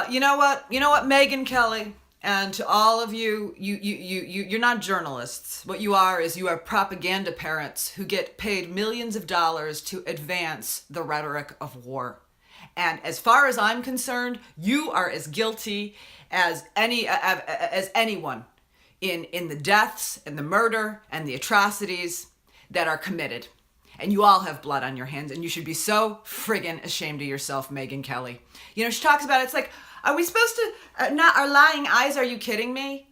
You know what? You know what, Megyn Kelly, and to all of you, you're not journalists. What you are is you are propaganda parents who get paid millions of dollars to advance the rhetoric of war. And as far as I'm concerned, you are as guilty as anyone in the deaths and the murder and the atrocities that are committed. And you all have blood on your hands, and you should be so friggin' ashamed of yourself, Megyn Kelly. You know, she talks about it's like, are we supposed to not our lying eyes? Are you kidding me?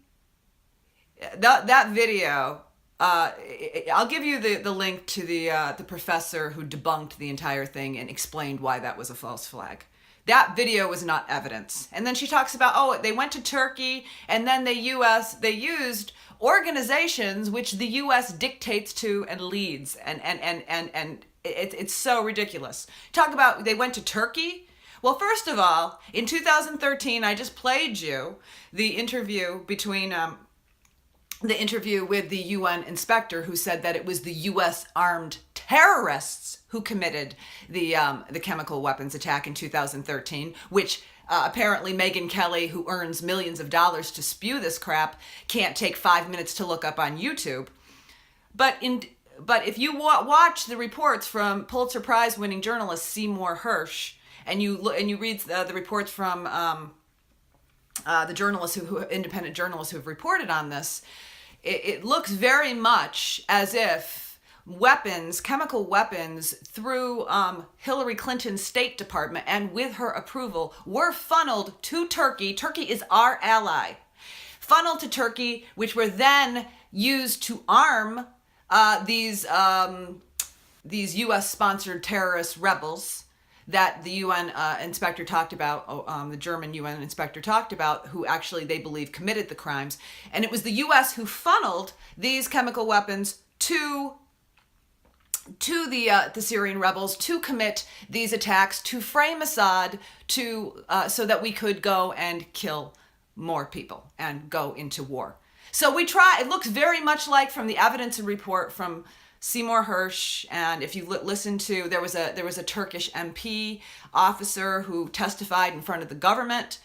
That video. I'll give you the link to the professor who debunked the entire thing and explained why that was a false flag. That video was not evidence. And then she talks about, they went to Turkey and then they used organizations which the U.S. dictates to and leads. And it's so ridiculous. Talk about they went to Turkey. Well, first of all, in 2013, I just played you the interview with the UN inspector who said that it was the U.S. armed terrorists who committed the chemical weapons attack in 2013, which apparently Megyn Kelly, who earns millions of dollars to spew this crap, can't take 5 minutes to look up on YouTube. But if you watch the reports from Pulitzer Prize-winning journalist Seymour Hersh, and you read the reports from the journalists independent journalists who have reported on this, it looks very much as if chemical weapons through Hillary Clinton's State Department and with her approval were funneled to Turkey. Turkey is our ally. Funneled to Turkey, which were then used to arm these U.S.-sponsored terrorist rebels that the UN inspector talked about, the German UN inspector talked about, who actually they believe committed the crimes. And it was the US who funneled these chemical weapons to the Syrian rebels to commit these attacks, to frame Assad, so that we could go and kill more people and go into war. So it looks very much like from the evidence and report from Seymour Hersh, and if you listen to, there was a Turkish MP officer who testified in front of the government,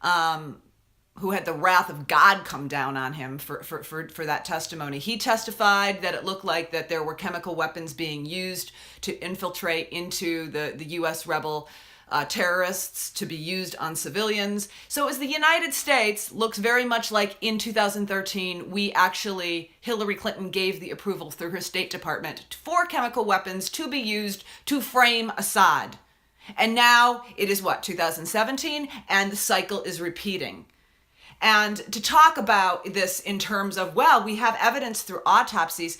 who had the wrath of God come down on him for that testimony. He testified that it looked like that there were chemical weapons being used to infiltrate into the U.S. rebel terrorists to be used on civilians. So as the United States looks very much like in 2013, Hillary Clinton gave the approval through her State Department for chemical weapons to be used to frame Assad. And now it is 2017, and the cycle is repeating. And to talk about this in terms of, we have evidence through autopsies.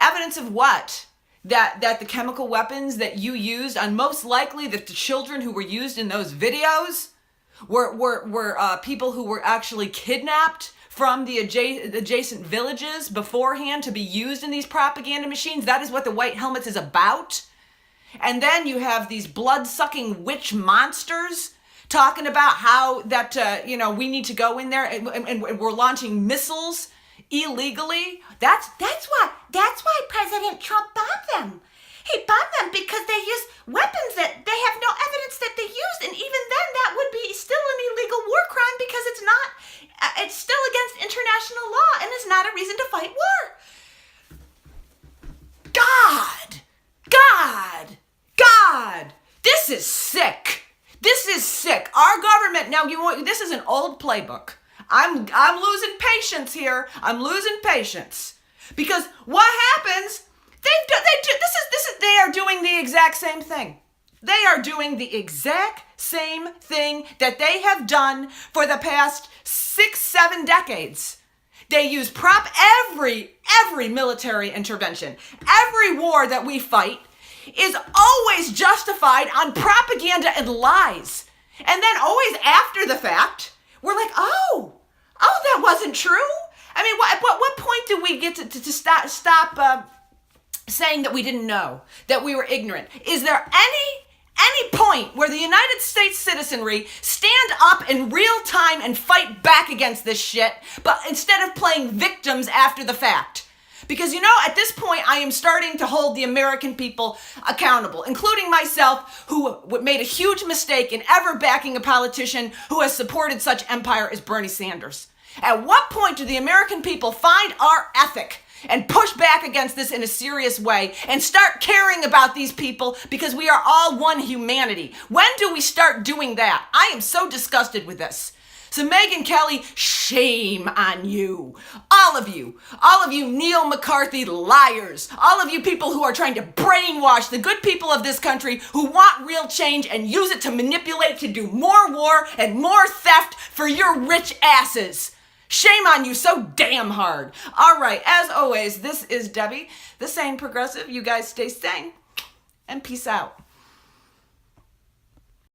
Evidence of what? That the chemical weapons that you used, and most likely that the children who were used in those videos were people who were actually kidnapped from the adjacent villages beforehand to be used in these propaganda machines. That is what the White Helmets is about. And then you have these blood-sucking witch monsters talking about how that we need to go in there and we're launching missiles illegally. That's why President Trump bombed them. He bombed them because they use weapons that they have no evidence that they used, and even then that would be still an illegal war crime because it's still against international law and is not a reason to fight war. God, this is sick. This is sick. Our government, this is an old playbook. I'm losing patience here. I'm losing patience. Because what happens, they are doing the exact same thing. They are doing the exact same thing that they have done for the past 6-7 decades. They use every military intervention. Every war that we fight is always justified on propaganda and lies. And then always after the fact, we're like, oh, that wasn't true. I mean, what point do we get to stop saying that we didn't know, that we were ignorant? Is there any point where the United States citizenry stand up in real time and fight back against this shit, but instead of playing victims after the fact? Because, you know, at this point, I am starting to hold the American people accountable, including myself, who made a huge mistake in ever backing a politician who has supported such empire as Bernie Sanders. At what point do the American people find our ethic and push back against this in a serious way and start caring about these people because we are all one humanity? When do we start doing that? I am so disgusted with this. So Megyn Kelly, shame on you. All of you Neil McCarthy liars. All of you people who are trying to brainwash the good people of this country who want real change and use it to manipulate to do more war and more theft for your rich asses. Shame on you so damn hard. All right, as always, this is Debbie, the Sane Progressive. You guys stay sane and peace out.